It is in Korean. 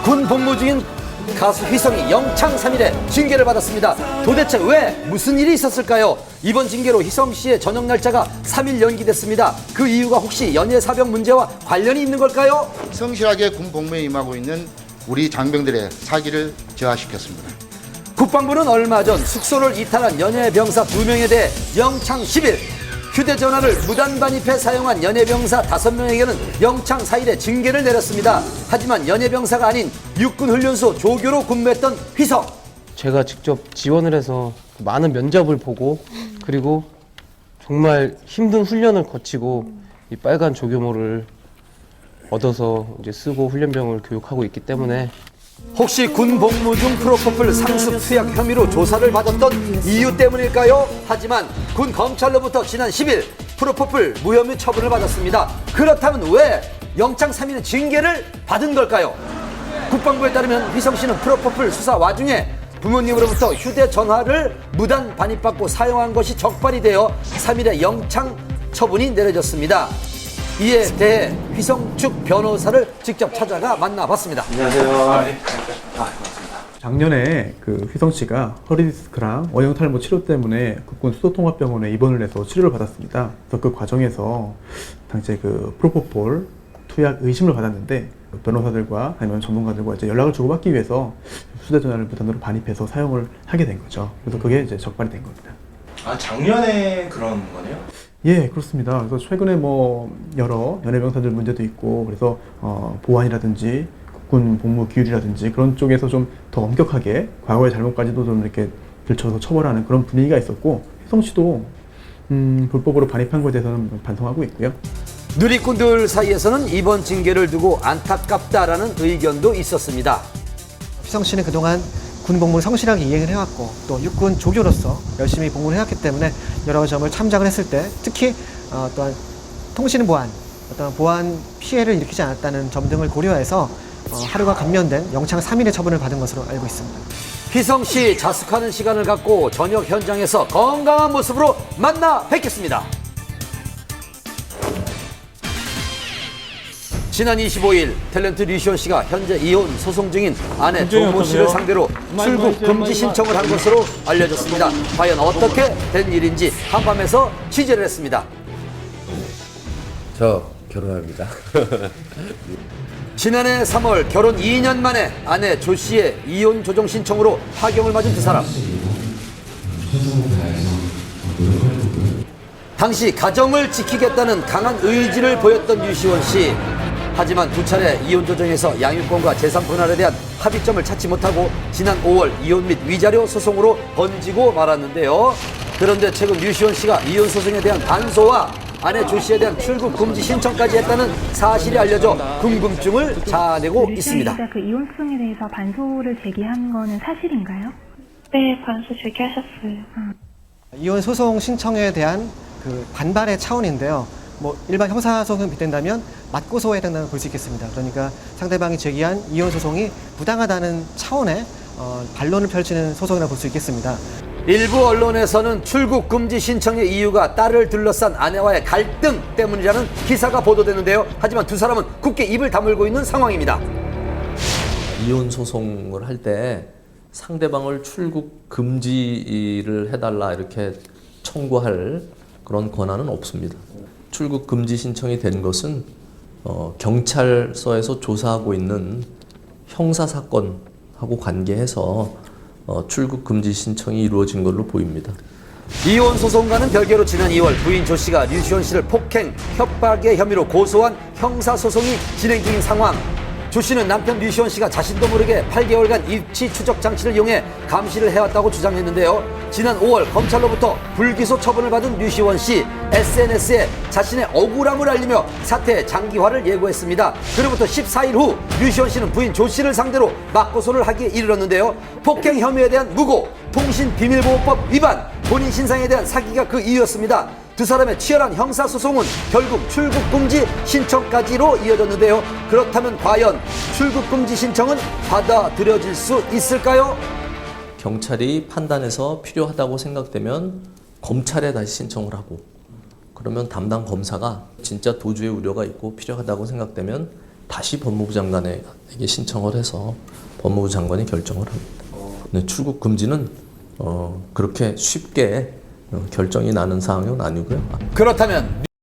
군 복무 중인 가수 휘성이 영창 3일에 징계를 받았습니다. 도대체 왜 무슨 일이 있었을까요? 이번 징계로 휘성 씨의 전역 날짜가 3일 연기됐습니다. 그 이유가 혹시 연예 사병 문제와 관련이 있는 걸까요? 성실하게 군 복무에 임하고 있는 우리 장병들의 사기를 저하시켰습니다. 국방부는 얼마 전 숙소를 이탈한 연예 병사 2명에 대해 영창 10일, 휴대전화를 무단 반입해 사용한 연예병사 5명에게는 영창 4일에 징계를 내렸습니다. 하지만 연예병사가 아닌 육군훈련소 조교로 근무했던 휘성. 제가 직접 지원을 해서 많은 면접을 보고 그리고 정말 힘든 훈련을 거치고 이 빨간 조교모를 얻어서 이제 쓰고 훈련병을 교육하고 있기 때문에 혹시 군 복무 중 프로포폴 상습 투약 혐의로 조사를 받았던 이유 때문일까요? 하지만 군 검찰로부터 지난 10일 프로포폴 무혐의 처분을 받았습니다. 그렇다면 왜 영창 3일 징계를 받은 걸까요? 국방부에 따르면 휘성 씨는 프로포폴 수사 와중에 부모님으로부터 휴대전화를 무단 반입받고 사용한 것이 적발이 되어 3일에 영창 처분이 내려졌습니다. 이에 대해 휘성 측 변호사를 직접 찾아가 만나봤습니다. 작년에 그 휘성 씨가 허리 디스크랑 원형 탈모 치료 때문에 국군 수도통합병원에 입원을 해서 치료를 받았습니다. 그래서 그 과정에서 당시에 그 프로포폴 투약 의심을 받았는데 변호사들과 아니면 전문가들과 이제 연락을 주고받기 위해서 휴대전화를 무단으로 반입해서 사용을 하게 된 거죠. 그래서 그게 이제 적발이 된 겁니다. 아, 작년에 그런 거네요? 예, 그렇습니다. 그래서 최근에 뭐 여러 연예병사들 문제도 있고 그래서 보안이라든지 국군 복무 규율이라든지 그런 쪽에서 좀 더 엄격하게 과거의 잘못까지도 좀 이렇게 들춰서 처벌하는 그런 분위기가 있었고 휘성 씨도 불법으로 반입한 것에 대해서는 반성하고 있고요. 누리꾼들 사이에서는 이번 징계를 두고 안타깝다라는 의견도 있었습니다. 휘성 씨는 그동안 군 복무를 성실하게 이행을 해왔고 또 육군 조교로서 열심히 복무를 해왔기 때문에 여러 점을 참작을 했을 때 특히 또한 통신 보안, 어떤 보안 피해를 일으키지 않았다는 점 등을 고려해서 하루가 감면된 영창 3일의 처분을 받은 것으로 알고 있습니다. 휘성 씨 자숙하는 시간을 갖고 전역 현장에서 건강한 모습으로 만나 뵙겠습니다. 지난 25일 탤런트 류시원 씨가 현재 이혼 소송 중인 아내 조모 씨를 상대로 출국 금지 신청을 한 것으로 알려졌습니다. 과연 어떻게 된 일인지 한밤에서 취재를 했습니다. 저 결혼합니다. 지난해 3월 결혼 2년 만에 아내 조 씨의 이혼 조정 신청으로 파경을 맞은 두 사람. 당시 가정을 지키겠다는 강한 의지를 보였던 류시원 씨. 하지만 두 차례 이혼 조정에서 양육권과 재산 분할에 대한 합의점을 찾지 못하고 지난 5월 이혼 및 위자료 소송으로 번지고 말았는데요. 그런데 최근 류시원 씨가 이혼 소송에 대한 반소와 아내 조 씨에 대한 출국 금지 신청까지 했다는 사실이 알려져 궁금증을 자아내고 있습니다. 그 이혼 소송에 대해서 반소를 제기한 거는 사실인가요? 네, 반소 제기하셨어요. 이혼 소송 신청에 대한 그 반발의 차원인데요. 뭐 일반 형사 소송에 빗댄다면 맞고소해야 된다고 볼 수 있겠습니다. 그러니까 상대방이 제기한 이혼 소송이 부당하다는 차원의 반론을 펼치는 소송이라고 볼 수 있겠습니다. 일부 언론에서는 출국 금지 신청의 이유가 딸을 둘러싼 아내와의 갈등 때문이라는 기사가 보도되는데요. 하지만 두 사람은 굳게 입을 다물고 있는 상황입니다. 이혼 소송을 할 때 상대방을 출국 금지를 해달라 이렇게 청구할 그런 권한은 없습니다. 출국 금지 신청이 된 것은 경찰서에서 조사하고 있는 형사 사건하고 관계해서 출국 금지 신청이 이루어진 걸로 보입니다. 이혼 소송과는 별개로 지난 2월 부인 조 씨가 류시원 씨를 폭행, 협박의 혐의로 고소한 형사 소송이 진행 중인 상황. 조 씨는 남편 류시원 씨가 자신도 모르게 8개월간 입치 추적 장치를 이용해 감시를 해왔다고 주장했는데요. 지난 5월 검찰로부터 불기소 처분을 받은 류시원 씨, SNS에 자신의 억울함을 알리며 사태의 장기화를 예고했습니다. 그로부터 14일 후 류시원 씨는 부인 조 씨를 상대로 맞고소를 하기에 이르렀는데요. 폭행 혐의에 대한 무고, 통신비밀보호법 위반, 본인 신상에 대한 사기가 그 이유였습니다. 두 사람의 치열한 형사소송은 결국 출국금지 신청까지로 이어졌는데요. 그렇다면 과연 출국금지 신청은 받아들여질 수 있을까요? 경찰이 판단해서 필요하다고 생각되면 검찰에 다시 신청을 하고 그러면 담당 검사가 진짜 도주의 우려가 있고 필요하다고 생각되면 다시 법무부 장관에게 신청을 해서 법무부 장관이 결정을 합니다. 네, 출국 금지는 그렇게 쉽게 결정이 나는 사항은 아니고요. 그렇다면